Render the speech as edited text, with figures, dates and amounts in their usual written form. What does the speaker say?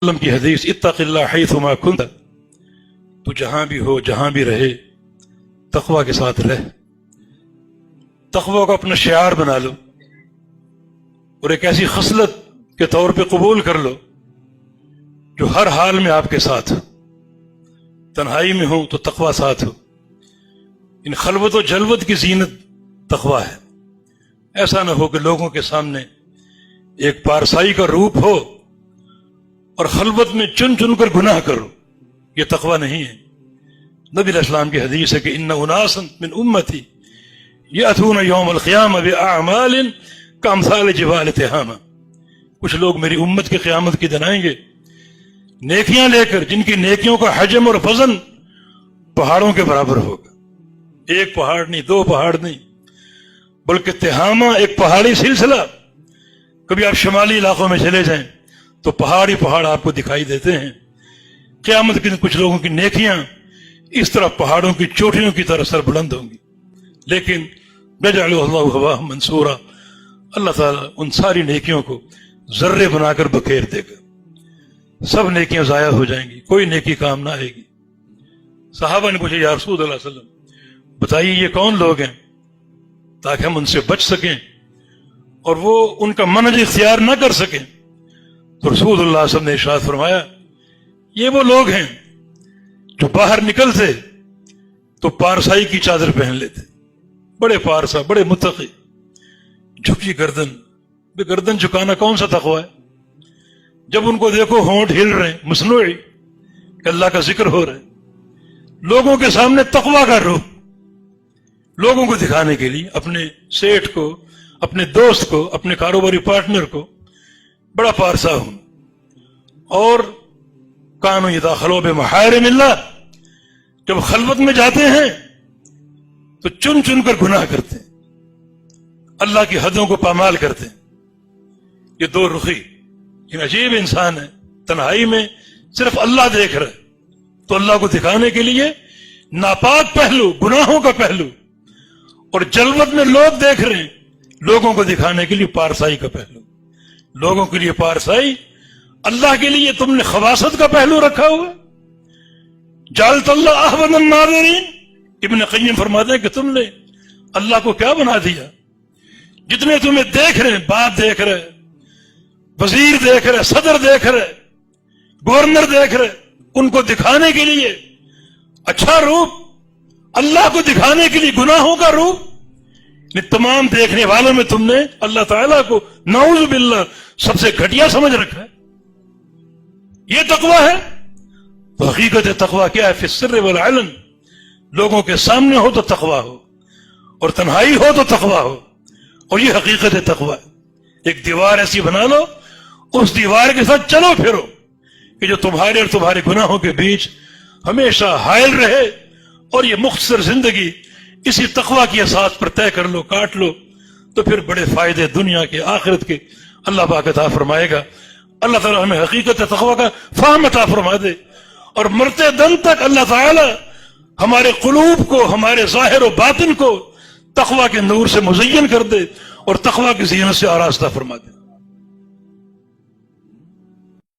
وسلم کی حدیث اتق اللہ حیثما کنت، تو جہاں بھی ہو جہاں بھی رہے تقوی کے ساتھ رہ، تقوی کو اپنا شعار بنا لو اور ایک ایسی خصلت کے طور پہ قبول کر لو جو ہر حال میں آپ کے ساتھ ہو، تنہائی میں ہو تو تقوی ساتھ ہو۔ ان خلوت و جلوت کی زینت تقوی ہے۔ ایسا نہ ہو کہ لوگوں کے سامنے ایک پارسائی کا روپ ہو اور خلوت میں چن چن کر گناہ کرو، یہ تقوی نہیں ہے۔ نبی علیہ السلام کی حدیث ہے کہ ان اناسا من امتی یاتون یوم القیامہ باعمال کامثال جبال تہامہ، کچھ لوگ میری امت کی قیامت کے دن آئیں گے نیکیاں لے کر جن کی نیکیوں کا حجم اور وزن پہاڑوں کے برابر ہوگا۔ ایک پہاڑ نہیں، دو پہاڑ نہیں، بلکہ تہامہ ایک پہاڑی سلسلہ۔ کبھی آپ شمالی علاقوں میں چلے جائیں تو پہاڑ ہی پہاڑ آپ کو دکھائی دیتے ہیں۔ قیامت کے دن کچھ لوگوں کی نیکیاں اس طرح پہاڑوں کی چوٹیوں کی طرح سر بلند ہوں گی، لیکن یجعلہ اللہ ہباء منثورا، اللہ تعالیٰ ان ساری نیکیوں کو ذرے بنا کر بکھیر دے گا، سب نیکیاں ضائع ہو جائیں گی، کوئی نیکی کام نہ آئے گی۔ صحابہ نے پوچھا یا رسول اللہ صلی اللہ علیہ وسلم بتائیے یہ کون لوگ ہیں تاکہ ہم ان سے بچ سکیں اور وہ ان کا منہج اختیار نہ کر سکیں؟ تو رسول اللہ صلی اللہ علیہ وسلم نے ارشاد فرمایا یہ وہ لوگ ہیں جو باہر نکلتے تو پارسائی کی چادر پہن لیتے، بڑے پارسا، بڑے متقی، جھکی گردن۔ بے گردن جھکانا کون سا تقوی ہے؟ جب ان کو دیکھو ہونٹ ہل رہے ہیں مصنوعی کہ اللہ کا ذکر ہو رہا ہے، لوگوں کے سامنے تقوی کا روپ لوگوں کو دکھانے کے لیے، اپنے سیٹھ کو، اپنے دوست کو، اپنے کاروباری پارٹنر کو بڑا پارسا ہوں۔ اور کانوا اذا خلوا بمحارم اللہ، جب خلوت میں جاتے ہیں تو چن چن کر گناہ کرتے ہیں، اللہ کی حدوں کو پامال کرتے ہیں۔ یہ دو رخی، یہ عجیب انسان ہے، تنہائی میں صرف اللہ دیکھ رہا ہے تو اللہ کو دکھانے کے لیے ناپاک پہلو، گناہوں کا پہلو، اور جلوت میں لوگ دیکھ رہے ہیں لوگوں کو دکھانے کے لیے پارسائی کا پہلو، لوگوں کے لیے پارسائی، اللہ کے لیے تم نے خواصت کا پہلو رکھا ہوا ہے۔ جعلت اللہ احون الناظرین، ابن قیم فرماتے ہیں کہ تم نے اللہ کو کیا بنا دیا؟ جتنے تمہیں دیکھ رہے ہیں، باپ دیکھ رہے، وزیر دیکھ رہے، صدر دیکھ رہے، گورنر دیکھ رہے، ان کو دکھانے کے لیے اچھا روپ، اللہ کو دکھانے کے لیے گناہوں کا روپ، تمام دیکھنے والوں میں تم نے اللہ تعالیٰ کو نعوذ باللہ سب سے گھٹیا سمجھ رکھا ہے۔ یہ تقوی ہے؟ تو حقیقت تقوی کیا ہے؟ فی السر والعلن، لوگوں کے سامنے ہو تو تقوی ہو اور تنہائی ہو تو تقوی ہو، اور یہ حقیقت تقوی ہے۔ ایک دیوار ایسی بنا لو، اس دیوار کے ساتھ چلو پھرو کہ جو تمہارے اور تمہارے گناہوں کے بیچ ہمیشہ حائل رہے، اور یہ مختصر زندگی اسی تقوی کی اساس پر طے کر لو، کاٹ لو، تو پھر بڑے فائدے دنیا کے آخرت کے اللہ پاک عطا فرمائے گا۔ اللہ تعالیٰ ہمیں حقیقت تقوی کا فہم عطا فرما دے، اور مرتے دم تک اللہ تعالیٰ ہمارے قلوب کو، ہمارے ظاہر و باطن کو تقوی کے نور سے مزین کر دے اور تقوی کی زینت سے آراستہ فرما دے۔